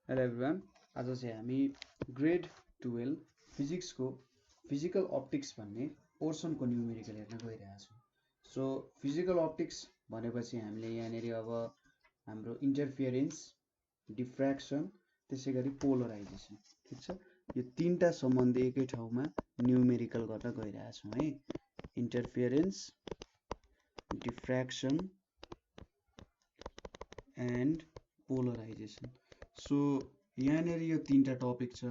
Hello everyone, आज चाहिँ हामी ग्रेड 12 फिजिक्सको फिजिकल अप्टिक्स भन्ने पोर्सनको न्युमेरिकल हेर्न गइरहेछौँ। सो फिजिकल अप्टिक्स भनेपछि हामीले यहाँनिर अब हाम्रो इन्टरफियरेन्स, डिफ्र्याक्सन, त्यसै गरी पोलराइजेसन, ठिक छ। यो तीनटा सम्बन्ध एकै ठाउँमा न्युमेरिकल गर्न गइरहेछौँ है। इन्टरफियरेन्स, डिफ्र्याक्सन एन्ड पोलराइजेसन। सो यहाँनिर यो तीनटा टपिक छ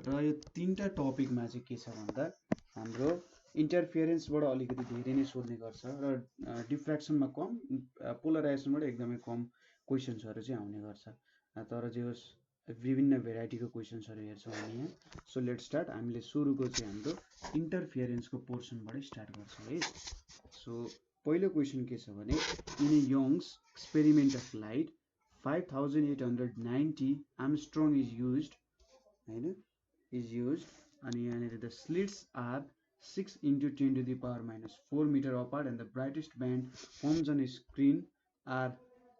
र यो तीनटा टपिकमा चाहिँ के छ भन्दा हाम्रो इन्टरफियरेन्सबाट अलिकति धेरै नै सोध्ने गर्छ र डिफ्र्याक्सनमा कम, पोलराइजेसनबाट एकदमै कम क्वेसन्सहरू चाहिँ आउने गर्छ। तर जे होस् विभिन्न भेराइटीको क्वेसन्सहरू हेर्छौँ हामी यहाँ। So let start. हामीले सुरुको चाहिँ हाम्रो इन्टरफियरेन्सको पोर्सनबाटै स्टार्ट गर्छौँ है। सो पहिलो क्वेसन के छ भने in A youngs experiment of light 5890 Armstrong is used हैन, इज युज्ड अनि यहाँनिर the slits are 6 into 10 to the power minus 4 meter apart and the brightest band forms on a screen are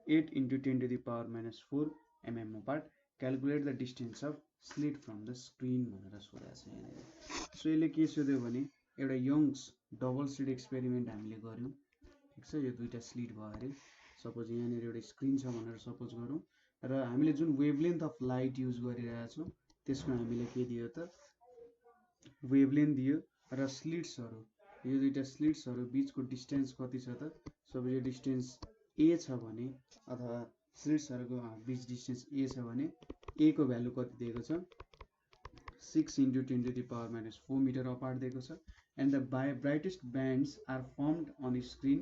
8 into 10 to the power minus 4 mm apart. Calculate the distance of slit from the screen भनेर सोधेको छ यहाँनिर। So यसले के सोध्यो भने एउटा youngs double slit experiment हामीले गऱ्यौँ, ठिक छ। यो दुईटा स्लिट भयो अरे। सपोज यहाँनिर एउटा स्क्रिन छ भनेर सपोज गरौँ र हामीले जुन वेभलेन्थ अफ लाइट युज गरिरहेछौँ त्यसमा हामीले के दियो त वेभलेन्थ दियो र स्लिट्सहरू, यो दुईटा स्लिट्सहरू बिचको डिस्टेन्स कति छ त। सपोज यो डिस्टेन्स ए छ भने अथवा स्लिट्सहरूको बिच डिस्टेन्स ए छ भने ए को भ्यालु कति दिएको छ 6 into 10 to the power minus 4 meter apart दिएको छ। And the brightest bands are formed on screen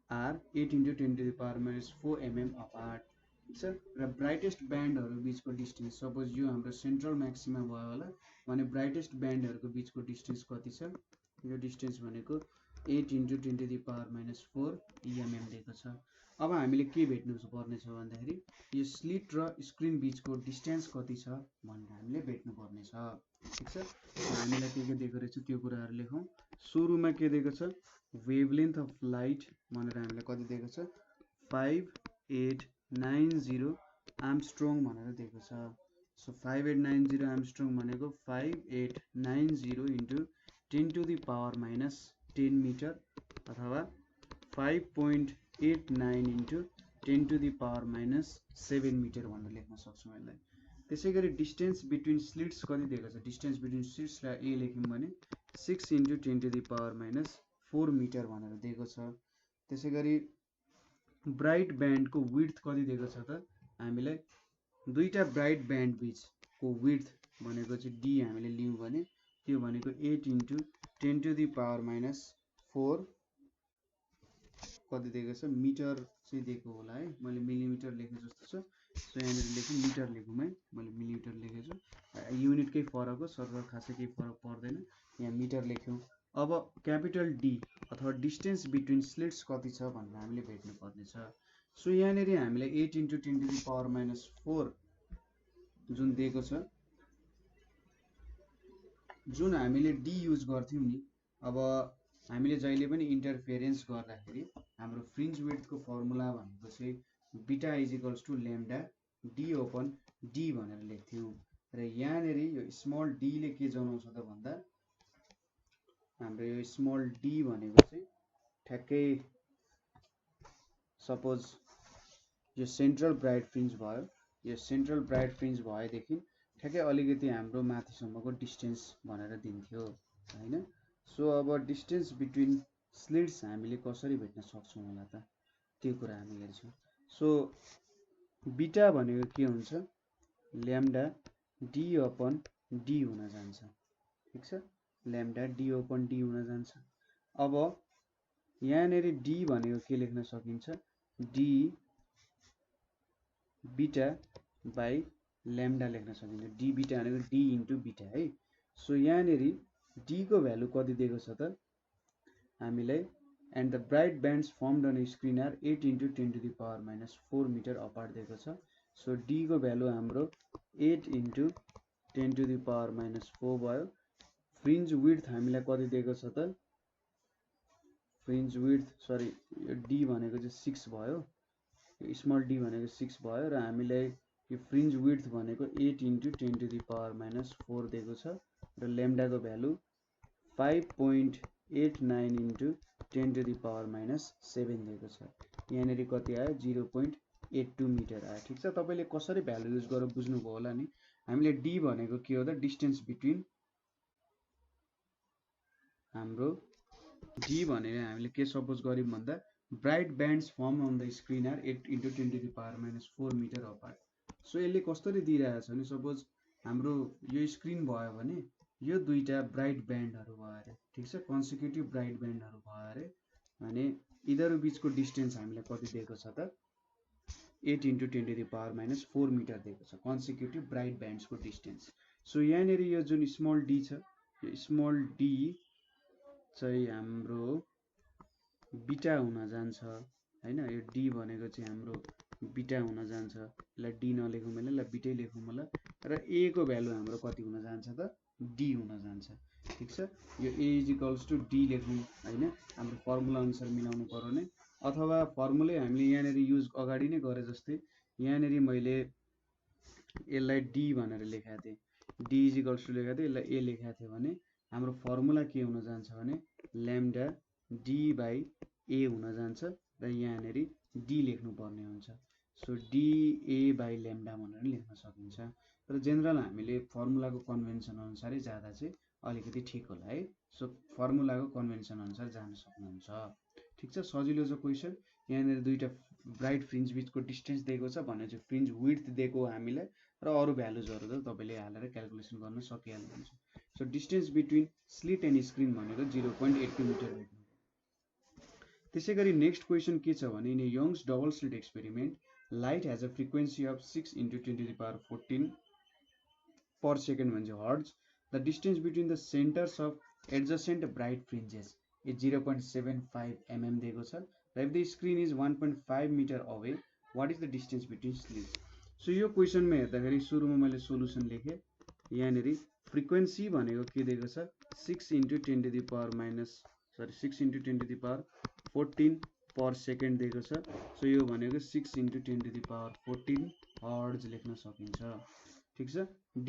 are 8 into 10 to the power minus 4 mm apart, ठिक छ। र ब्राइटेस्ट ब्यान्डहरू बिचको डिस्टेन्स, सपोज यो हाम्रो सेन्ट्रल म्याक्सिमा भयो होला भने ब्राइटेस्ट ब्यान्डहरूको बिचको डिस्टेन्स कति छ, यो डिस्टेन्स भनेको 8 into 10 to the power minus 4 mm दिएको छ। अब हामीले के भेट्नु पर्ने छ भन्दाखेरि यो स्लिट र स्क्रिन बिचको डिस्टेन्स कति छ भनेर हामीले भेट्नु पर्ने छ, ठिक छ। हामीलाई के दिएको रहेछ त्यो कुराहरू लेखौँ। सुरुमा के दिएको छ वेभलेन्थ अफ लाइट भनेर हामीलाई कति दिएको छ 5890 आर्मस्ट्रङ भनेर दिएको छ। सो 5890 आर्मस्ट्रङ भनेको 5890 into 10 to the power minus 10 metre अथवा 5.89 into 10 to the power minus 7 metre भनेर लेख्न सक्छौँ यसलाई। त्यसै गरी डिस्टेन्स बिट्विन स्लिट्स कति दिएको छ, डिस्टेन्स बिट्विन स्लिट्सलाई ए लेख्यौँ भने 6 into 10 to the power minus 4 metre भनेर दिएको छ। त्यसै गरी ब्राइट ब्यान्डको विड्थ कति दिएको छ त हामीलाई, दुईटा ब्राइट ब्यान्ड बिचको विड्थ भनेको चाहिँ डी हामीले लियौँ भने त्यो भनेको 8 into 10 to the power minus 4 कति दिएको छ मिटर चाहिँ दिएको होला है। मैले मिलिमिटर लेखे जस्तो छ। सो यहाँनिर लेखेँ मिटर लेखौँ है, मैले मिलिमिटर लेखेको छु। युनिटकै फरक हो, सर खासै केही फरक पर्दैन, यहाँ मिटर लेख्यौँ। अब क्यापिटल डी अथवा डिस्टेन्स बिट्विन स्लिट्स कति छ भनेर हामीले भेट्नु पर्ने छ। सो यहाँनिर हामीलाई 8 into 10 to the power minus 4 जुन दिएको छ, जुन हामीले डी युज गर्थ्यौँ नि। अब हामीले जहिले पनि इन्टरफेरेन्स गर्दाखेरि हाम्रो फ्रिन्ज विड्थको फर्मुला भनेको चाहिँ beta is equals to lambda D upon D भनेर लेख्थ्यौँ। र यहाँनिर यो स्मल डी ले के जनाउँछ त भन्दा हाम्रो यो स्मल डी भनेको चाहिँ ठ्याक्कै सपोज यो सेन्ट्रल ब्राइट फ्रिन्ज भयो, यो सेन्ट्रल ब्राइट फ्रिन्ज भएदेखि ठ्याक्कै अलिकति हाम्रो माथिसम्मको डिस्टेन्स भनेर दिन्थ्यो हैन। सो अब डिस्टेन्स बिट्विन स्लिट्स हामीले कसरी भेट्न सक्छौँ होला त त्यो कुरा हामी हेर्छौँ। सो बीटा भनेको के हुन्छ ल्याम्डा डी अपन डी हुन जान्छ, ठिक छ। ल्याम्डा डी ओपन डी हुन जान्छ। अब यहाँनिर डी भनेको के लेख्न सकिन्छ डी बीटा बाई ल्याम्डा लेख्न सकिन्छ। डी बीटा भनेको डी इन्टु बीटा है। सो यहाँनिर डी को भ्यालु कति दिएको छ त हामीलाई, and the bright bands formed on screen are 8 into 10 to the power minus 4 metre apart दिएको छ। सो डी को भ्यालु हाम्रो 8 into 10 to the power minus 4 भयो। फ्रिन्ज विड्थ हामीलाई कति दिएको छ त, फ्रिन्ज विड्थ सरी यो डी भनेको चाहिँ 6 भयो, यो स्मल डी भनेको 6 भयो र हामीलाई यो फ्रिन्ज विड्थ भनेको 8 × 10⁻⁴ दिएको छ र ल्याम्डाको भ्यालु 5.89 × 10⁻⁷ दिएको छ। यहाँनेरि कति आयो 0.82 मिटर आयो। ठिक छ, तपाईले कसरी भ्यालु युज गरेर बुझ्नुभयो होला नि। हामीले d भनेको के हो त डिस्टेन्स बिट्विन हाम्रो d भनेर हामीले के सपोज गर्यौं भन्दा bright bands form on the screen are 8 × 10⁻⁴ metre apart. So यसले कसरी दिइरहेको छ भने सपोज हाम्रो यो स्क्रिन भयो भने यो दुईटा ब्राइट ब्यान्डहरु भयो अरे। ठीक छ, कन्सेक्युटिभ ब्राइट ब्यान्डहरु भयो अरे भने यिनीहरु बीचको डिस्टेन्स हामीलाई कति दिएको छ त 8 × 10⁻⁴ मिटर दिएको छ कन्सेक्युटिभ ब्राइट ब्यान्ड्सको डिस्टेन्स। सो यहाँनेरि यो जुन स्मल d छ यो स्मल d चाहिँ हाम्रो बीटा हुन जान्छ हैन। यो d भनेको चाहिँ हाम्रो बीटा हुन जान्छ। यसलाई d नलेखौँ मैले, यसलाई बीटै लेखौँ होला र a को भ्यालु हाम्रो कति हुन जान्छ त d हुन जान्छ। ठीक छ, यो a = d लेखौँ हैन। हाम्रो फर्मुला अनुसार मिलाउनु पर्यो नै, अथवा फर्मुलै हामीले यहाँनेरि युज अगाडि नै गरे जस्तै यहाँनेरि मैले यसलाई d भनेर लेखेको थिएँ, d = लेखेको थिएँ, यसलाई a लेखेको थिएँ भने हाम्रो फर्मुला के हुन जान्छ भने ल्याम्डा d/a हुन जान्छ र यहाँनेरि d लेख्नु पर्ने हुन्छ। सो dA/ल्याम्डा भनेर लेख्न सकिन्छ। तर जेनरल हामीले फर्मुलाको कन्भेन्सन अनुसारै जाँदा चाहिँ अलिकति ठिक होला है। सो फर्मुलाको कन्भेन्सन अनुसार जान सक्नुहुन्छ। ठीक छ, सजिलो छ क्वेशन। यहाँनेरि दुईटा ब्राइट फ्रिन्ज बीचको डिस्टेन्स दिएको छ भने चाहिँ फ्रिन्ज विड्थ दिएको हामीलाई र अरु भ्यालुजहरु त तपाईले हालेर क्याल्कुलेसन गर्न सकिहाल्नुहुन्छ। So distance between slit and screen भनेको 0.82 मिटर भेट्नु। त्यसैगरी नेक्स्ट क्वेशन के छ भने in Young's double slit experiment light has a frequency of 6 × 10⁻14 per second भने hertz. The distance between the centers of adjacent bright fringes is 0.75 mm दिएको छ र if the screen is 1.5 meter away what is the distance between slits? So यो क्वेशनमा हेर्दाखेरि सुरुमा मैले solution लेखे। यहाँनेरि फ्रिक्वेन्सी भनेको के दिएको छ 6 × 10⁻14 पर सेकेन्ड दिएको छ। सो यो भनेको 6 × 10⁻14 हर्ट्ज लेख्न सकिन्छ। ठीक छ,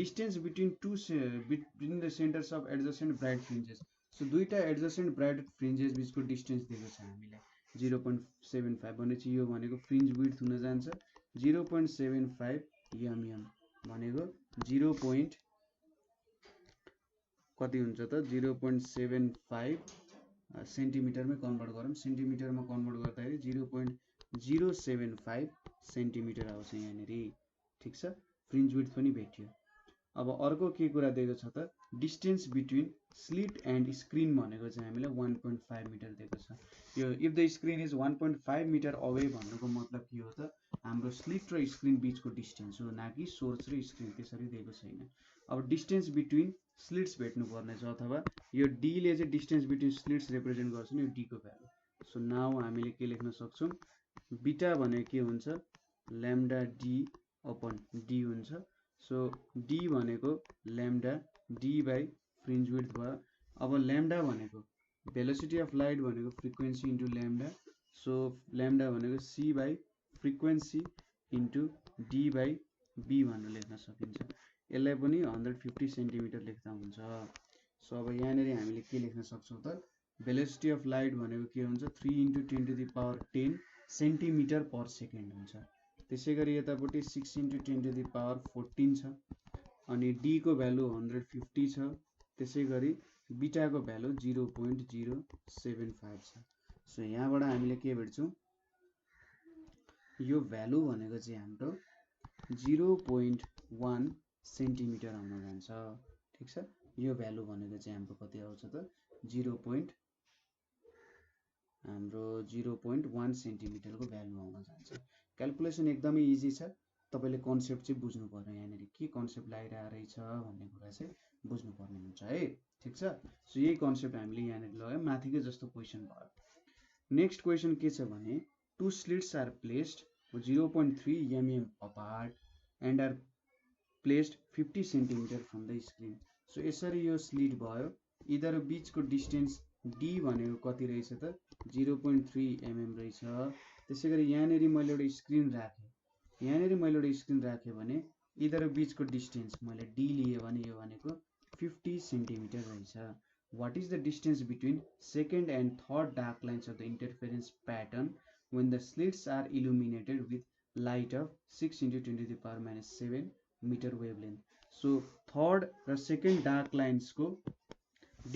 distance between the centres of adjacent bright fringes. So दुईटा एडजसेन्ट ब्राइट फ्रिन्जेस बीचको डिस्टेन्स दिएको छ हामीलाई 0.75 भनेपछि यो भनेको फ्रिन्ज विड्थ हुन जान्छ 0.75 mm भनेको 0. कति हुन्छ त 0.75 सेन्टिमिटरमै कन्भर्ट गरौँ। सेन्टिमिटरमा कन्भर्ट गर्दाखेरि 0.075 सेन्टिमिटर आउँछ यहाँनेरि। ठीक छ, फ्रिन्ज विड्थ पनि भेटियो। अब अर्को के कुरा दिएको छ त distance between slit and screen भनेको चाहिँ हामीलाई 1.5 मिटर दिएको छ। यो if the screen is 1.5 metre away भन्नुको मतलब के हो त हाम्रो स्लिट र स्क्रिन बीचको डिस्टेन्स हो, न कि सोर्स र स्क्रिन। त्यसरी दिएको छैन। अब डिस्टेन्स बिट्विन स्लिट्स भेट्नु पर्ने छ, अथवा यो d ले चाहिँ डिस्टेन्स बिट्विन स्लिट्स रिप्रेजेन्ट गर्छ नि यो d को भ्यालु। सो नाउ हामीले के लेख्न सक्छौं बीटा भनेको के हुन्छ ल्याम्डा d/d हुन्छ। सो d भनेको ल्याम्डा d/फ्रिन्ज विड्थ भयो। अब ल्याम्डा भनेको भेलोसिटी अफ लाइट भनेको frequency into lambda. So lambda भनेको c/फ्रिक्वेन्सी इन्टु d/b भनेर लेख्न सकिन्छ। यसलाई पनि 150 सेन्टिमिटर लेख्दा हुन्छ। सो अब यहाँनेरि हामीले के लेख्न सक्छौं त भेलोसिटी अफ लाइट भनेको के हुन्छ 3 × 10⁻10 सेन्टिमिटर पर सेकेन्ड हुन्छ। त्यसैगरी यतापट्टि 6 × 10⁻14 छ अनि d को भ्यालु 150 छ। त्यसैगरी बीटा को भ्यालु 0.075 छ। सो यहाँबाट हामीले के भेट्छौं यो भ्यालु भनेको चाहिँ हाम्रो 0.1 सेन्टिमिटर हुन जान्छ। ठीक छ, यो भ्यालु भनेको चाहिँ हाम्रो कति आउँछ त 0.1 सेन्टिमिटरको भ्यालु आउन जान्छ। क्याल्कुलेसन एकदमै इजी छ, तपाईले कन्सेप्ट चाहिँ बुझ्नु पर्यो। यहाँनेरि के कन्सेप्ट लागिरहेको रहेछ भन्ने कुरा चाहिँ बुझ्नु पर्ने हुन्छ है। ठीक छ, सो यही कन्सेप्ट हामीले यहाँनेरि लगायौं, माथिकै जस्तो क्वेशन भयो। नेक्स्ट क्वेशन के छ भने two slits are placed 0.3 mm apart and are placed 50 centimetre from the screen. So यसरी यो स्लिट भयो, यिनीहरु बीचको डिस्टेन्स d भनेको कति रहेछ त 0.3 mm रहेछ। त्यसैगरी यहाँनेरि मैले एउटा स्क्रिन राखे यहाँनिर मैले एउटा स्क्रिन राखेँ भने यिनीहरू बीचको डिस्टेन्स मैले d लिए भने यो भनेको 50 सेन्टिमिटर रहेछ। What is the distance between second and third dark lines of the interference pattern when the slits are illuminated with light of 6 into 10 to the power minus 7 meter wavelength? So third र second dark lines को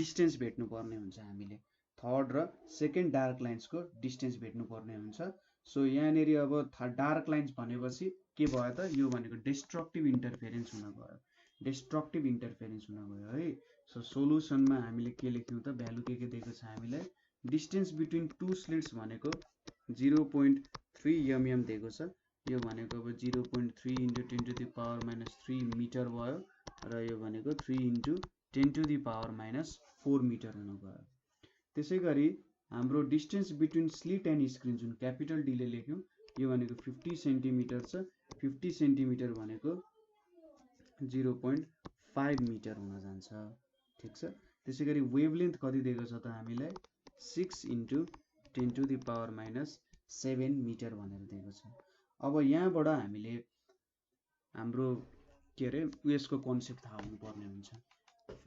distance भेट्नु पर्ने हुन्छ हामीले। Third र second dark लाइन्सको distance भेट्नु पर्ने हुन्छ। सो यहाँनिर अब डार्क लाइन्स भनेपछि के भयो त, यो भनेको डिस्ट्रक्टिभ इन्टरफेरेन्स हुन गयो, डिस्ट्रक्टिभ इन्टरफेरेन्स हुन गयो है। सो सोलुसनमा हामीले के लेख्यौँ त, भ्यालु के दिएको छ हामीलाई, डिस्टेन्स बिट्विन टु स्लिट्स भनेको 0.3 mm दिएको छ। यो भनेको अब 0.3 into 10 to the power minus 3 metre भयो र यो भनेको 3 into 10 to the power minus 4 metre हुन गयो। त्यसै गरी हाम्रो distance between slit and screen जुन क्यापिटल डीले लेख्यौँ यो भनेको 50 सेन्टिमिटर छ। 50 सेन्टिमिटर भनेको 0.5 मिटर हुन जान्छ, ठिक छ। त्यसै गरी वेभलेन्थ कति दिएको छ त हामीलाई, 6 into 10 to the power minus 7 metre भनेर दिएको छ। अब यहाँबाट हामीले हाम्रो के अरे उयसको कन्सेप्ट थाहा हुनुपर्ने हुन्छ।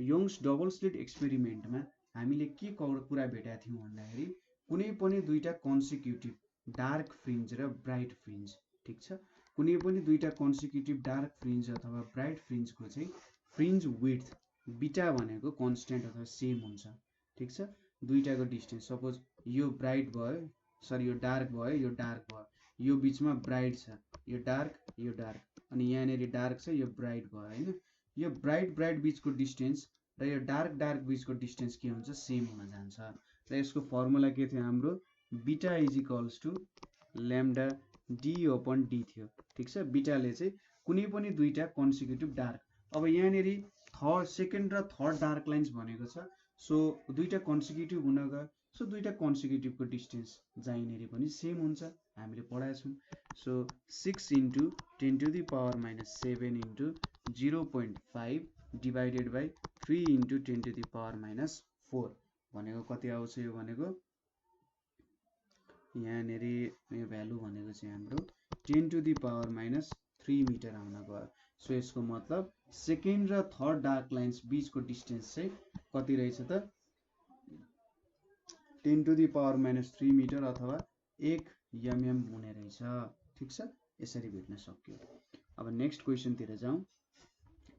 यङ्स डबल स्लिट एक्सपेरिमेन्टमा हामीले के कुरा भेटेका थियौँ भन्दाखेरि कुनै पनि दुईटा कन्सिक्युटिभ डार्क फ्रिन्ज र ब्राइट फ्रिन्ज, ठिक छ। कुनै पनि दुईटा कन्सिक्युटिभ डार्क फ्रिन्ज अथवा ब्राइट फ्रिन्जको चाहिँ फ्रिन्ज विड्थ बिटा भनेको कन्स्ट्यान्ट अथवा सेम हुन्छ, ठिक छ। दुईटाको डिस्टेन्स सपोज यो ब्राइट भयो, सरी यो डार्क भयो, यो डार्क भयो, यो बिचमा ब्राइट छ, यो डार्क, अनि यहाँनिर डार्क छ, यो ब्राइट भयो हैन। यो ब्राइट बिचको डिस्टेन्स र यो डार्क बिचको डिस्टेन्स के हुन्छ, सेम हुन जान्छ। र यसको फर्मुला के थियो हाम्रो, beta is equals to lambda D upon D थियो, ठिक छ। बिटाले चाहिँ कुनै पनि दुईटा कन्सिक्युटिभ डार्क, अब यहाँनिर थर्ड सेकेन्ड र थर्ड डार्क लाइन्स भनेको छ, सो दुईटा कन्सिक्युटिभ हुन गयो, सो दुईटा कन्सिक्युटिभको डिस्टेन्स जहीँनिर पनि सेम हुन्छ, हामीले पढाएको छौँ। So 6 into 10 to the power minus 7 into 0.5 divided by 3 into 10 to the power minus 4 भनेको कति आउँछ, यो भनेको यहाँनिर यो भ्यालु भनेको चाहिँ हाम्रो 10 to the power minus 3 metre आउन गयो। सो यसको मतलब सेकेन्ड र थर्ड डार्क लाइन्स बीचको डिस्टेन्स चाहिँ कति रहेछ त, 10 to the power minus 3 metre अथवा 1 mm हुने रहेछ, ठिक छ। यसरी भेट्न सक्यो। अब नेक्स्ट क्वेसनतिर जाउँ।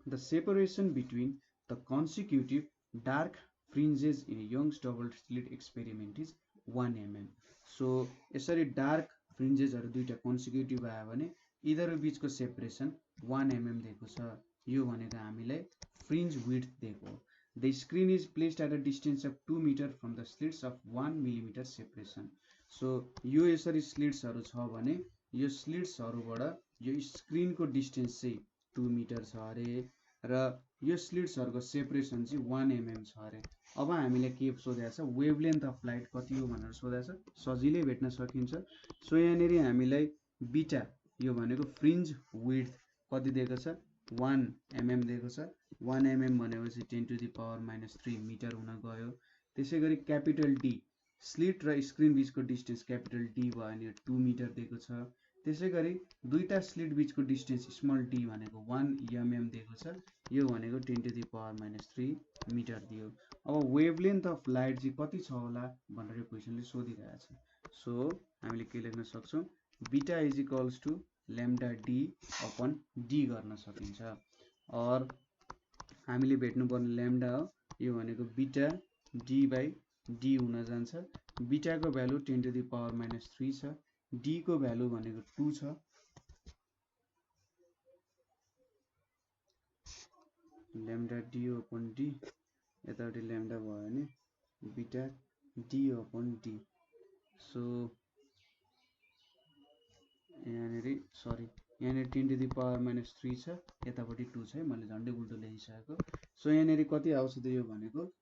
The separation between the consecutive dark fringes in a Young's double slit experiment is 1 mm. So यसरी डार्क फ्रिन्जेसहरु दुईटा कन्सिक्युटिभ आयो भने यिनीहरु बीचको सेपरेसन 1 mm दिएको छ। यो भनेको हामीलाई फ्रिन्ज विड्थ दिएको हो। The screen is placed at a distance of 2 meter from the slits of 1 millimeter separation. So यो यसरी स्लिट्सहरु छ भने यो स्लिट्सहरुबाट यो स्क्रिनको डिस्टेन्स चाहिँ 2 मिटर छ अरे र यो स्लिट्सहरुको सेपरेसन चाहिँ 1 mm छ अरे। अब हामीले के सोधेको छ, वेभलेन्थ अफ लाइट कति हो भनेर सोधेको छ, सजिलै भेट्न सकिन्छ। सो यहाँनिर हामीलाई बिटा यो भनेको फ्रिन्ज विड्थ कति दिएको छ, 1 mm दिएको छ। 1 mm भनेपछि 10 to the power minus 3 metre हुन गयो। त्यसै गरी क्यापिटल डी स्लिट र स्क्रिन बीचको डिस्टेन्स क्यापिटल डी भयो भने 2 मिटर दिएको छ। त्यसै गरी दुईटा स्लिट बीचको डिस्टेन्स स्मल डी भनेको 1 mm दिएको छ। यो भनेको 10 to the power minus 3 metre दियो। अब वेभलेन्थ अफ लाइट चाहिँ कति छ होला भनेर क्वेसनले सोधिरहेको छ। सो हामीले के लेख्न सक्छौं, beta is equals to lambda D upon D गर्न सकिन्छ। और हामीले भेट्नुपर्ने ल्याम्डा हो, यो भनेको बिटा डी बाई डी हुन जान्छ। बिटाको value 10 to the power minus 3 छ, डी को भ्यालु भनेको 2 छ। ल्याम्डा डी अपन डी यतापट्टि ल्याम्डा भयो भने बिटा डी अपन डी। सो यहाँनिर सरी यहाँनिर 10 to the power minus 3 छ, यतापट्टि 2 छ, मैले झन्डै उल्टो लेखिसकेको। सो यहाँनिर कति आउँछ त, यो भनेको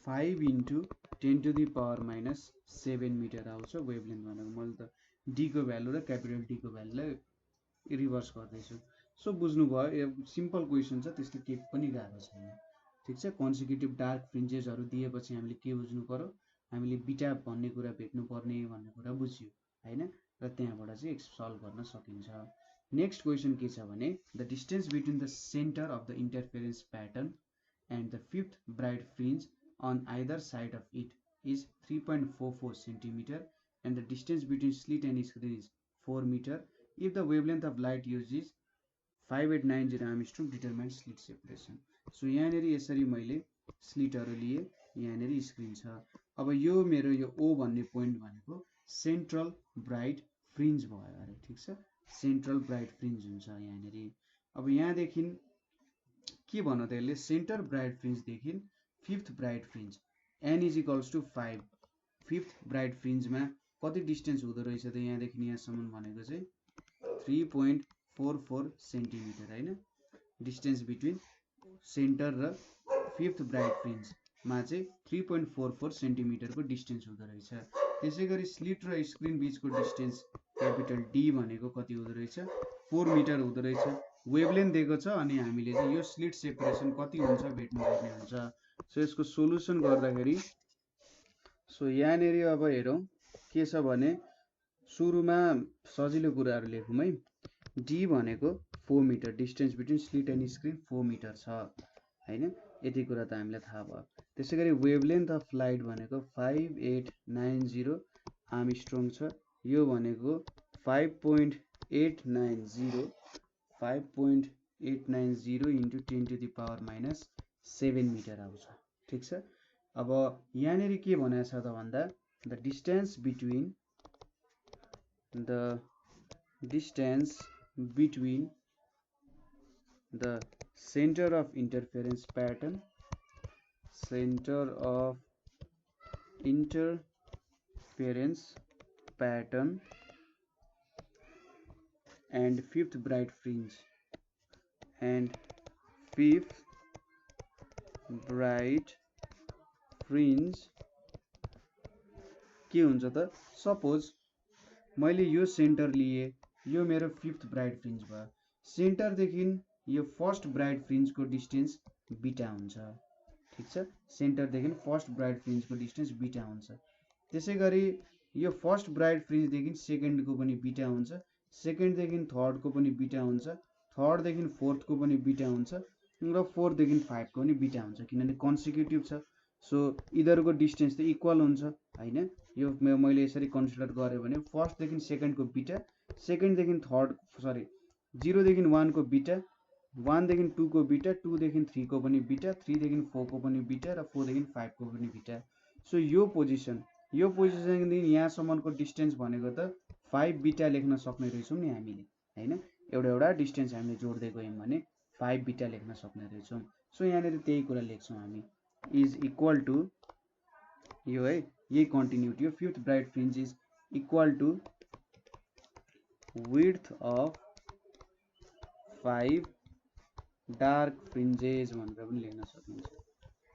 5 into 10 to the power minus 7 metre आउँछ वेभलेन्थ भनेको। मैले त डी को भ्यालु र क्यापिटल डी को भ्यालुलाई रिभर्स गर्दैछु। सो बुझ्नुभयो, यो सिम्पल क्वेसन छ, त्यस्तो केही पनि गाह्रो छैन, ठिक छ। कन्सिक्युटिभ डार्क फ्रिन्जेसहरु दिएपछि हामीले के बुझ्नु पर्यो, हामीले बिटा भन्ने कुरा भेट्नु पर्ने भन्ने कुरा बुझ्यो हैन। र त्यहाँबाट चाहिँ सल्भ गर्न सकिन्छ। नेक्स्ट क्वेसन के छ भने the distance between the centre of the interference pattern and the fifth bright fringe on either side of it is 3.44 centimeter and the distance between slit and screen is 4 meter if the wavelength of light used is 5890 Armstrong determine slit separation. So यहाँनेरि यसरी मैले स्लिटहरु लिए, यहाँनेरि screen छ। अब यो मेरो यो O भन्ने पोइन्ट भनेको सेन्ट्रल ब्राइट फ्रिन्ज भयो अरे, ठीक छ, सेन्ट्रल ब्राइट फ्रिन्ज हुन्छ यहाँनेरि। अब यहाँदेखि के भन्नु त यसले सेन्टर ब्राइट फ्रिन्ज देखि fifth bright fringe n is equals to 5, fifth bright फ्रिन्जमा कति डिस्टेन्स हुँदो रहेछ त यहाँदेखि यहाँसम्म भनेको चाहिँ 3.44 सेन्टिमिटर हैन, डिस्टेन्स बिट्विन सेन्टर र फिफ्थ ब्राइट फ्रिन्जमा चाहिँ 3.44 सेन्टिमिटरको डिस्टेन्स हुँदो रहेछ। त्यसैगरी स्लिट र स्क्रिन बीचको डिस्टेन्स क्यापिटल D भनेको कति हुँदो रहेछ 4 मिटर हुँदो रहेछ। वेभलेन्थ दिएको छ अनि हामीले चाहिँ यो स्लिट सेपरेसन कति हुन्छ भेट्नुपर्ने हुन्छ। सो यसको सोलुसन गर्दाखेरि सो यहाँनेरि अब हेरौँ के छ भने सुरुमा सजिलो कुराहरु लेखौँ है। D भनेको 4 metre, distance between slit and screen 4 metre छ हैन, यति कुरा त हामीलाई थाहा भयो। त्यसैगरी वेभलेन्थ अफ लाइट भनेको 5890 आर्मस्ट्रङ छ, यो भनेको 5.890 into 10 to the power minus 7 metre आउँछ, ठीक छ। अब यहाँनेरि के भनेको छ त भन्दा the distance between the centre of interference pattern and fifth bright fringe के हुन्छ त, सपोज मैले यो सेन्टर लिए, यो मेरो फिफ्थ ब्राइट फ्रिन्ज भयो, सेन्टरदेखि यो फर्स्ट ब्राइट फ्रिन्जको डिस्टेन्स बीटा हुन्छ, ठीक छ, सेन्टरदेखि फर्स्ट ब्राइट फ्रिन्जको डिस्टेन्स बीटा हुन्छ। त्यसैगरी यो फर्स्ट ब्राइट फ्रिन्जदेखि सेकेन्डको पनि बीटा हुन्छ, सेकेन्डदेखि थर्डको पनि बीटा हुन्छ, थर्डदेखि फोर्थको पनि बीटा हुन्छ र फोर्थदेखि फाइभको पनि बीटा हुन्छ किनभने कन्सिक्युटिभ छ। सो इदरको डिस्टेन्स त इक्वल हुन्छ हैन। यो मैले यसरी कन्सिडर गरे भने फर्स्टदेखि सेकेन्डको बीटा, सेकेन्डदेखि थर्ड सरी 0 देखि 1 को बीटा, 1 देखि 2 को बीटा, 2 देखि 3 को पनि बीटा, 3 देखि 4 को पनि बीटा र 4 देखि 5 को पनि बीटा। सो यो पोजिसनदेखि यहाँसम्मको डिस्टेन्स भनेको त 5 बीटा लेख्न सक्ने रहेछौँ नि हामीले हैन। एउटा डिस्टेन्स हामीले जोड्दै गयौँ भने 5 बीटा लेख्न सक्ने रहेछौँ। सो यहाँनेरि त्यही कुरा लेख्छौँ हामी, इज इक्वल टु यो है, यही कन्टिन्युटी हो। Fifth bright fringe is equal to width of 5 dark fringes भनेर पनि लेख्न सकिन्छ।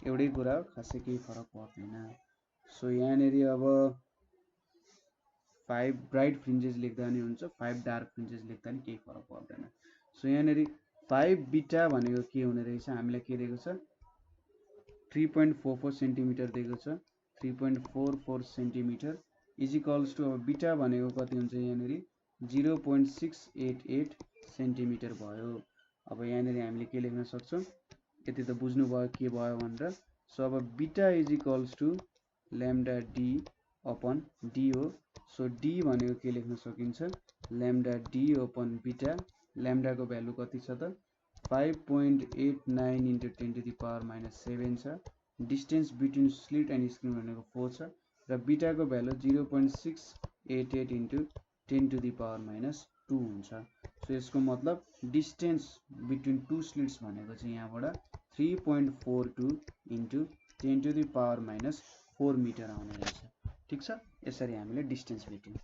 एउटै कुरा हो, खासै केही फरक पर्दैन। सो यहाँनेरि अब 5 ब्राइट फ्रिन्जेस लेख्दा नि हुन्छ, 5 डार्क फ्रिन्जेस लेख्दा नि केही फरक पर्दैन। सो यहाँनेरि 5 बीटा भनेको के हुने रहेछ, हामीलाई के दिएको छ 3.44 सेन्टिमिटर दिएको छ, 3.44 सेन्टिमिटर इज इक्वल्स टु अब बीटा भनेको कति हुन्छ यहाँनेरि 0.688 सेन्टिमिटर भयो। अब यहाँनेरि हामीले के लेख्न सक्छौँ, यति त बुझ्नु भयो के भयो भनेर। सो अब beta is equals to lambda D upon D हो। सो डी भनेको के लेख्न सकिन्छ, ल्याम्डा डी अपन बीटा, ल्याम्डाको भ्यालु कति छ त 5.89 into 10 to the power minus 7 छ, distance between slit and screen भनेको 4 छ र बीटाको value 0.688 into 10 to the power minus 2 हुन्छ। सो यसको मतलब डिस्टेन्स बिट्विन टु स्लिट्स भनेको चाहिँ यहाँबाट 3.42 into 10 to the power minus 4 metre आउने रहेछ, ठीक छ। यसरी हामीले डिस्टेन्स भेट्यौँ।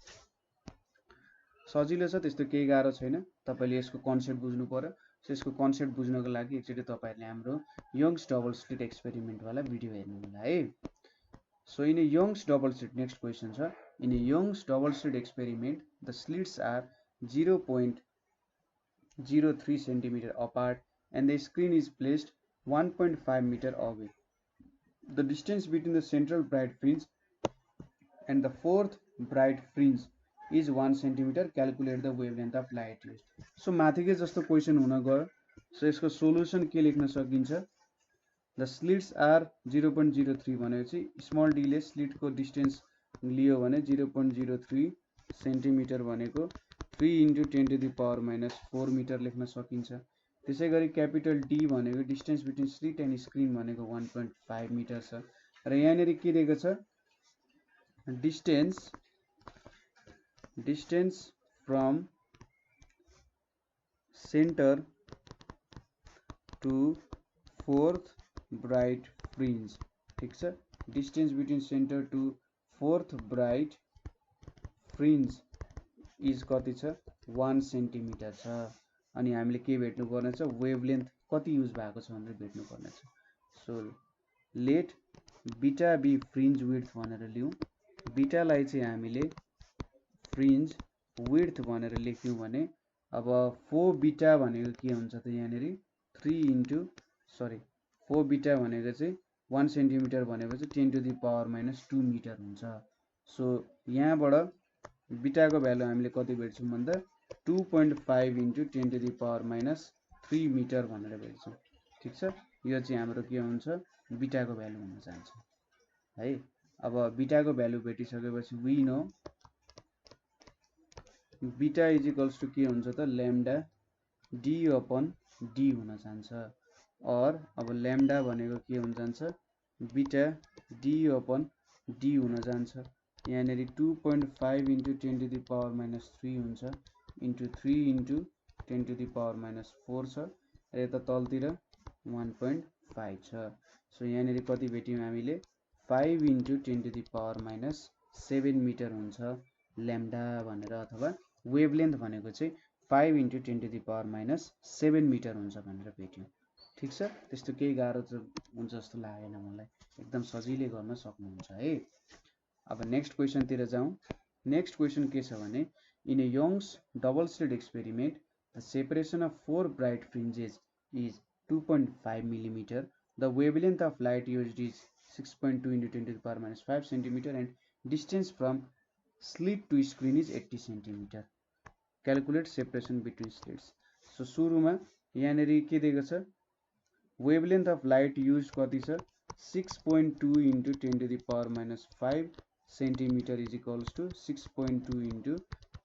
सजिलो छ, त्यस्तो केही गाह्रो छैन, तपाईले यसको कन्सेप्ट बुझ्नु पर्यो। सो यसको कन्सेप्ट बुझ्नको लागि एकचोटि तपाईहरुले हाम्रो यंग्स डबल स्लिट एक्सपेरिमेन्ट वाला भिडियो हेर्नु होला है। So in a Young's double slit, next question छ, in a Young's double slit experiment the slits are 0.03 centimetre apart and the screen is placed 1.5 meter away. The distance between the central bright fringe and the fourth bright fringe is 1 centimeter. Calculate the wavelength of light used. So माथिकै जस्तो question हुन गयो. So यसको solution के लेख्न सकिन्छ? The slits are 0.03 भनेपछि small d ले slit को डिस्टेन्स लियो भने 0.03 सेन्टिमिटर भनेको 3 × 10 to the power minus 4 metre लेख्न सकिन्छ. त्यसैगरी क्यापिटल D भनेको distance between slit and screen भनेको 1.5 मिटर छ. र यहाँनेरि के दिएको छ? Distance from centre to fourth bright fringe. ठीक छ. Distance between centre to fourth bright fringe is कति छ? 1 सेन्टिमिटर छ. अनि हामीले के भेट्नु पर्ने छ? वेभलेन्थ कति युज भएको छ भनेर भेट्नु पर्ने छ. So let beta B fringe width भनेर लियौं. बीटालाई चाहिँ हामीले फ्रिन्ज विड्थ भनेर लेख्यौं भने अब 4 बीटा भनेको के हुन्छ त? यहाँनेरि 4 बीटा भनेको चाहिँ 1 सेन्टिमिटर भनेपछि 10 to the power minus 2 metre हुन्छ. सो यहाँबाट बीटाको भ्यालु हामीले कति भेट्छौं भन्दा 2.5 × 10 to the power minus 3 metre भनेर भेट्छौं. ठीक छ. यो चाहिँ हाम्रो के हुन्छ? बीटाको भ्यालु हुन जान्छ है. अब बीटाको भ्यालु भेटिसकेपछि we know beta is equals to के हुन्छ त? ल्याम्डा डी अपन डी हुन जान्छ. और अब ल्याम्डा भनेको के हुन जान्छ? बीटा डी अपन डी हुन जान्छ. यहाँनेरि 2.5 × 10 to the power minus 3 हुन्छ into 3 × 10 to the power minus 4 छ. र यता तलतिर 1.5 छ. सो यहाँनेरि कति भेट्यौं हामीले? 5 × 10 to the power minus 7 metre हुन्छ ल्याम्डा भनेर. अथवा वेभलेन्थ भनेको चाहिँ 5 × 10 to the power minus 7 metre हुन्छ भनेर भेट्यौं. ठीक छ. त्यस्तो केही गाह्रो हुन्छ जस्तो लागेन मलाई. एकदम सजिलै गर्न सक्नुहुन्छ है. अब नेक्स्ट क्वेसन तिर जाउँ. नेक्स्ट क्वेसन के छ भने in a Young's double slit experiment the separation of 4 bright fringes is 2.5 millimetre. The wavelength of light used is 6.2 × 10 to the power minus 5 centimetre and distance from slit to screen is 80 centimetre. Calculate separation between slits. So सुरुमा यहाँनेरि के दिएको छ? Wavelength of light use कति छ? 6.2 × 10 to the power minus 5 centimetre is equals to 6.2 ×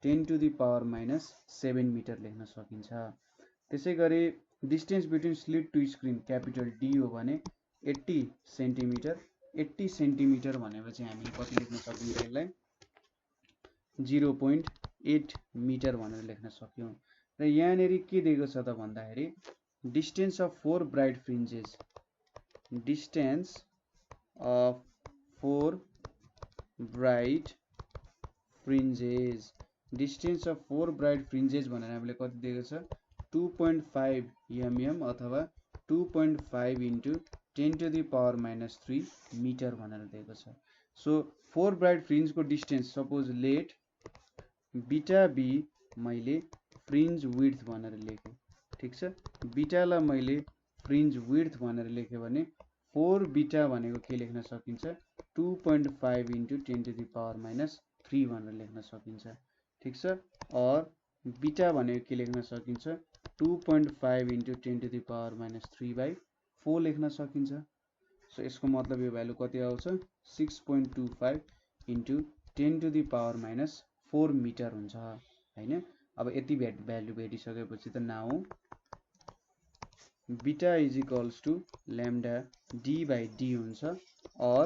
10 to the power minus 7 metre लेख्न सकिन्छ. त्यसैगरी distance between slit to screen capital D हो भने 80 सेन्टिमिटर. 80 सेन्टिमिटर भनेपछि हामीले कति लेख्न सकिन्छ? यसलाई 0.8 मिटर भनेर लेख्न सक्यौं. र यहाँनेरि के दिएको छ त भन्दाखेरि distance of 4 bright fringes. Distance of 4 bright fringes. Distance of 4 bright fringes भनेर हामीले कति दिएको छ? 2.5 mm अथवा 2.5 × 10 to the power minus 3 metre भनेर दिएको छ. सो 4 ब्राइट फ्रिन्ज को distance suppose let beta B मैले फ्रिन्ज विड्थ भनेर लेखेँ. ठीक छ. बीटालाई मैले फ्रिन्ज विड्थ भनेर लेखेँ भने 4 बीटा भनेको के लेख्न सकिन्छ? 2.5 × 10 to the power minus 3 भनेर लेख्न सकिन्छ. ठीक छ. और बीटा भनेको के लेख्न सकिन्छ? 2.5 × 10 to the power minus 3/4 लेख्न सकिन्छ. सो यसको मतलब यो भ्यालु कति आउँछ? 6.25 × 10 to the power minus 4 metre हुन्छ हैन. अब यति भ्यालु भेटिसकेपछि त now beta is equals to lambda d/d हुन्छ. और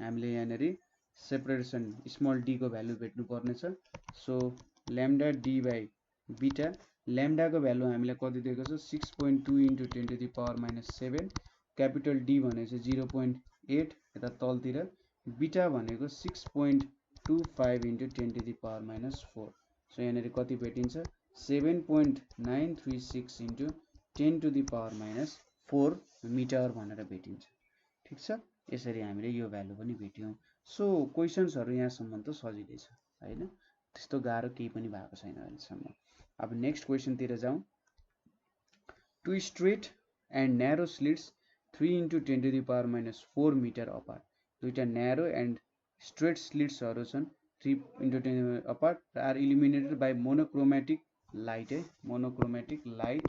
हामीले यहाँनेरि सेपरेसन स्मल d को भ्यालु भेट्नु पर्ने छ. सो ल्याम्डा d/बीटा. ल्याम्डा को भ्यालु हामीले कति दिएको छ? 6.2 × 10 to the power minus 7. Capital D भनेको 0.8 यता तलतिर. बीटा भनेको 6.25 × 10 to the power minus 4. So यहाँनेरि कति भेटिन्छ? 7.936 × 10 to the power minus 4 metre भनेर भेटिन्छ. ठीक छ. यसरी हामीले यो भ्यालु पनि भेट्यौं. सो क्वेशन्सहरु यहाँसम्म त सजिलै छ हैन. त्यस्तो गाह्रो केही पनि भएको छैन अहिलेसम्म. अब नेक्स्ट क्वेशन तिर जाउँ. Two straight and narrow slits 3 × 10 to the power minus 4 metre apart. दुईटा न्यारो एन्ड स्ट्रेट स्लिट्सहरु छन् 3 into 10 apart are illuminated by monochromatic light, monochromatic light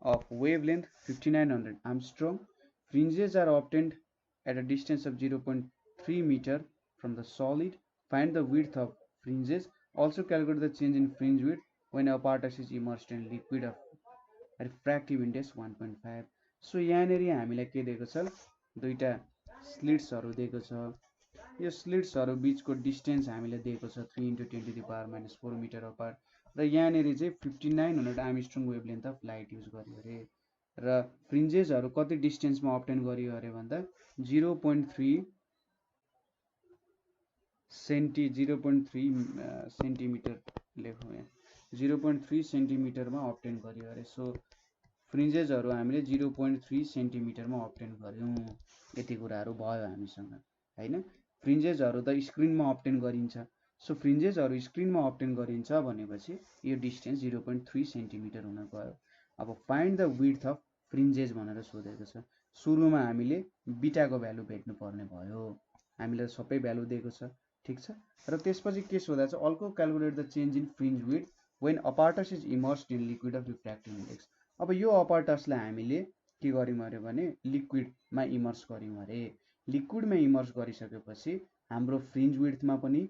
of wavelength 5900 Armstrong. Fringes are obtained at a distance of 0.3 meter from the solid. Find the width of fringes. Also calculate the change in fringe width when apparatus is immersed in liquid of refractive index 1.5. So यहाँनेरि हामीलाई के दिएको छ, दुईटा स्लिट्सहरु दिएको छ। यो स्लिट्सहरु बीचको डिस्टेन्स हामीले दिएको छ 3 into 10 to the power minus 4 metre apart, र यहाँनेरि चाहिँ 5900 angstrom wavelength of light use गर्यो अरे, र फ्रिन्जेसहरु कति डिस्टेन्समा अब्टेन गरियो अरे भन्दा 0.3 सेन्टिमिटर लेखौँ यहाँ, 0.3 सेन्टिमिटरमा अब्टेन गरियो अरे। सो फ्रिन्जेसहरु हामीले 0.3 सेन्टिमिटरमा अब्टेन गर्यौं। यति कुराहरु भयो हामीसँग हैन। फ्रिन्जेसहरु त स्क्रिनमा अब्टेन गरिन्छ। सो फ्रिन्जेसहरु स्क्रिनमा अब्टेन गरिन्छ भनेपछि यो डिस्टेन्स 0.3 सेन्टिमिटर हुन गयो। अब फाइन्ड द विड्थ अफ फ्रिन्जेस भनेर सोधेको छ। सुरुमा हामीले बिटाको भ्यालु भेट्नु पर्ने भयो। हामीले सबै भ्यालु दिएको छ, ठीक छ। र त्यसपछि के सोधा छ, also calculate the change in fringe width when apparatus is immersed in liquid of refractive index. अब यो apparatusलाई हामीले के गर्यौं अरे भने लिक्विडमा इमर्स गर्यौं अरे। लिक्विडमा इमर्स गरिसकेपछि हाम्रो फ्रिन्ज विड्थमा पनि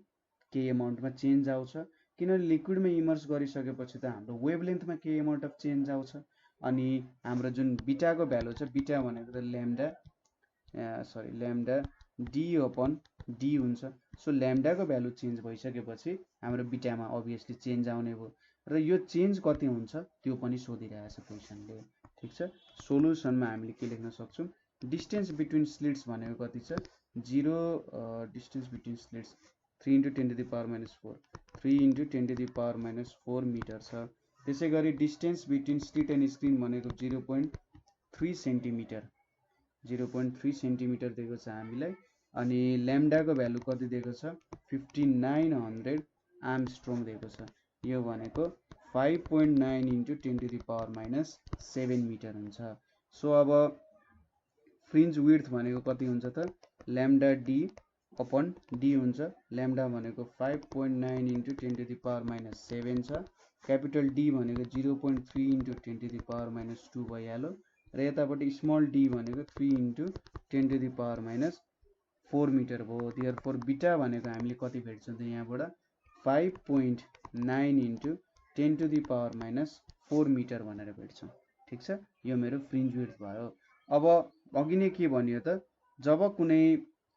केही अमाउन्टमा चेन्ज आउँछ, किनभने लिक्विडमा इमर्स गरिसकेपछि त हाम्रो वेभलेन्थमा केही अमाउन्ट अफ चेन्ज आउँछ। अनि हाम्रो जुन बिटाको भ्यालु छ, बिटा भनेको त ल्याम्डा डी अपन डी हुन्छ। सो ल्याम्डाको भ्यालु चेन्ज भइसकेपछि हाम्रो बिटामा अभियसली चेन्ज आउने भयो, र यो चेन्ज कति हुन्छ त्यो पनि सोधिरहेछ क्वेशनले, ठीक छ। सोलुसनमा हामीले के लेख्न सक्छौं, डिस्टेन्स बिट्विन स्लिट्स भनेको कति छ, 0 distance between slits 3 into 10 to the power minus 4, 3 into 10 to the power minus 4 metre छ। त्यसैगरी distance between slit and screen भनेको 0.3 सेन्टिमिटर, 0.3 सेन्टिमिटर दिएको छ हामीलाई। अनि ल्याम्डाको भ्यालु कति दिएको छ, 5900 आर्मस्ट्रङ दिएको छ। यो भनेको 5.9 into 10 to the power minus 7 metre हुन्छ। सो अब फ्रिन्ज विड्थ भनेको कति हुन्छ त, ल्याम्डा डी अपन डी हुन्छ। ल्याम्डा भनेको 5.9 into 10 to the power minus 7 छ। क्यापिटल डी भनेको 0.3 into 10 to the power minus 2 भइहाल्यो, र यतापट्टि स्मल डी भनेको 3 into 10 to the power minus 4 metre भयो। देयरफोर बिटा भनेको हामीले कति भेट्छौं त यहाँबाट 5.9 into 10 to the power minus 4 metre भनेर भेट्छौं, ठीक छ। यो मेरो फ्रिन्ज विड्थ भयो। अब अघि नै के भन्यो त, जब कुनै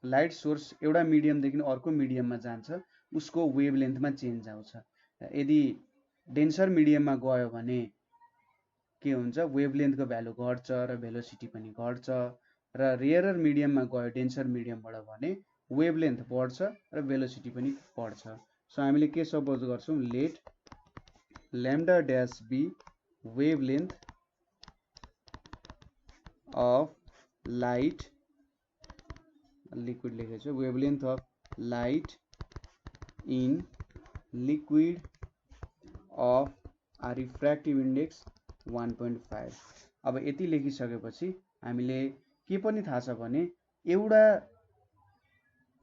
लाइट सोर्स एउटा मिडियमदेखि अर्को मिडियममा जान्छ उसको वेभलेन्थमा चेन्ज आउँछ। यदि डेन्सर मिडियममा गयो भने के हुन्छ, वेभलेन्थको भ्यालु घट्छ र भेलोसिटी पनि घट्छ, र रेयरर मिडियममा गयो डेन्सर मिडियमबाट भने वेभलेन्थ बढ्छ र भेलोसिटी पनि बढ्छ। सो हामीले के सपोज गर्छौं, let lambda dash B wavelength of light, liquid लेखेको छु, wavelength of light in liquid of a refractive index 1.5। अब यति लेखिसकेपछि हामीले के पनि थाहा छ भने एउटा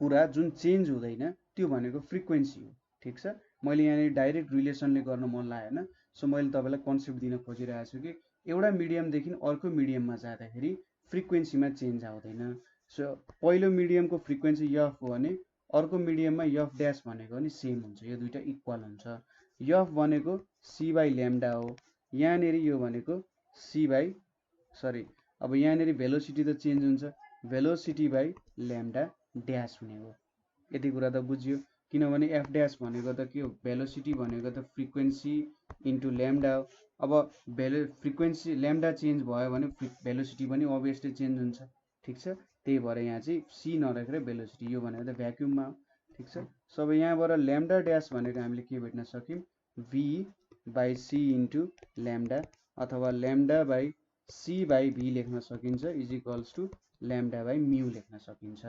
कुरा जुन चेन्ज हुँदैन त्यो भनेको फ्रिक्वेन्सी हो, ठीक छ। मैले यहाँ डाइरेक्ट रिलेसनले गर्न मन लागेन, सो मैले तपाईलाई कन्सेप्ट दिन खोजिरहेको छु कि एउटा मिडियमदेखि अर्को मिडियममा जाँदाखेरि फ्रिक्वेन्सीमा चेन्ज आउँदैन। सो पहिलो मिडियमको फ्रिक्वेन्सी यफ हो भने अर्को मिडियममा यफ ड्याश भनेको पनि सेम हुन्छ, यो दुईटा इक्वल हुन्छ। यफ भनेको सी बाई ल्याम्डा हो, यहाँनेरि यो भनेको सी बाई अब यहाँनेरि भेलोसिटी त चेन्ज हुन्छ, भेलोसिटी बाई ल्याम्डा ड्याश हुने हो। यति कुरा त बुझ्यो, किनभने एफ ड्याश भनेको त के हो, भेलोसिटी भनेको त फ्रिक्वेन्सी इन्टु ल्याम्डा हो। अब फ्रिक्वेन्सी ल्याम्डा चेन्ज भयो भने भेलोसिटी पनि अभियसली चेन्ज हुन्छ, ठीक छ। त्यही भएर यहाँ चाहिँ सी नराखेर भेलोसिटी, यो भनेको त भ्याक्युममा हो, ठीक छ। सो अब यहाँबाट ल्याम्डा ड्याश भनेको हामीले के भेट्न सक्यौं, v by C into lambda, अथवा lambda by C by V लेख्न सकिन्छ, is equals to lambda by mu लेख्न सकिन्छ।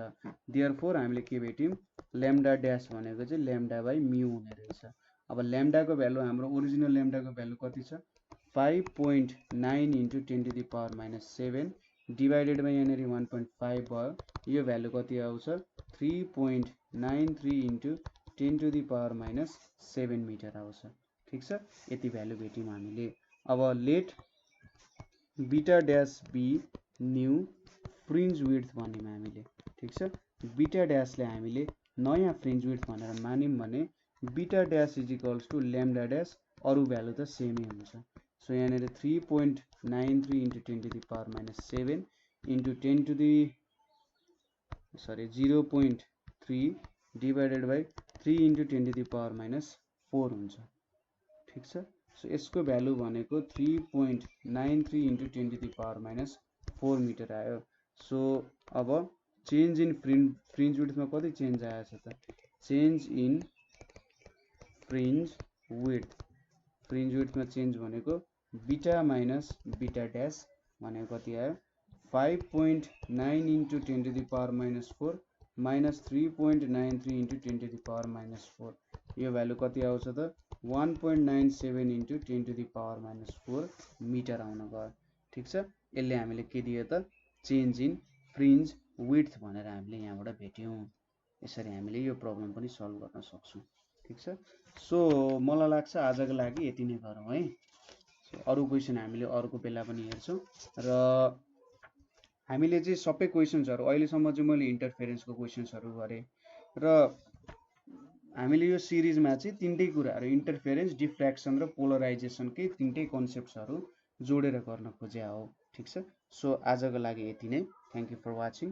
देयरफोर हामीले के भेट्यौं, ल्याम्डा ड्याश भनेको चाहिँ ल्याम्डा बाई म्यू हुने रहेछ। अब ल्याम्डाको भ्यालु हाम्रो ओरिजिनल ल्याम्डाको भ्यालु कति छ, 5.9 into 10 to the power minus 7 divided by यहाँनिर 1.5 भयो। यो भ्यालु कति आउँछ 3.93 into 10 to the power minus 7 metre आउँछ। ठिक छ, यति भ्यालु भेट्यौँ हामीले। अब let beta dash B new fringe width भन्यौँ हामीले। ठिक छ, बीटा ड्यासले हामीले नयाँ फ्रिन्ज विड्थ भनेर मान्यौँ भने beta dash is equals to lambda dash, अरू भ्यालु त सेमै हुन्छ। सो यहाँनिर 3.93 into 10 to the power minus 7 into 0.3 divided by 3 into 10 to the power minus 4 हुन्छ। ठिक छ, सो यसको भ्यालु भनेको 3.93 into 10 to the power minus 4 metre आयो। सो अब चेन्ज इन फ्रिन्ज विड्थमा कति चेन्ज आएछ त, चेन्ज इन फ्रिन्ज विड्थमा चेन्ज भनेको बीटा माइनस बीटा ड्यास भनेको कति आयो 5.9 into 10 to the power minus 4 minus 3.93 into 10 to the power minus 4। यो भ्यालु कति आउँछ त 1.97 into 10 to the power minus 4 metre आउन गयो। ठिक छ, यसले हामीले के दियो त चेन्ज इन फ्रिन्ज विड्थ भनेर हामीले यहाँबाट भेट्यौँ। यसरी हामीले यो प्रब्लम पनि सल्भ गर्न सक्छौँ। ठिक छ, सो मलाई लाग्छ आजको लागि यति नै गरौँ है। सो अरू क्वेसन हामीले अर्को बेला पनि हेर्छौँ र हामीले चाहिँ सबै क्वेसन्सहरू अहिलेसम्म चाहिँ मैले इन्टरफेरेन्सको क्वेसन्सहरू गरेँ र हामीले यो सिरिजमा चाहिँ तीनटै कुराहरू इन्टरफेरेन्स, डिफ्र्याक्सन र पोलराइजेसनकै तीनटै कन्सेप्ट्सहरू जोडेर गर्न खोजे हो। ठिक छ, सो आजको लागि यति नै। Thank you for watching.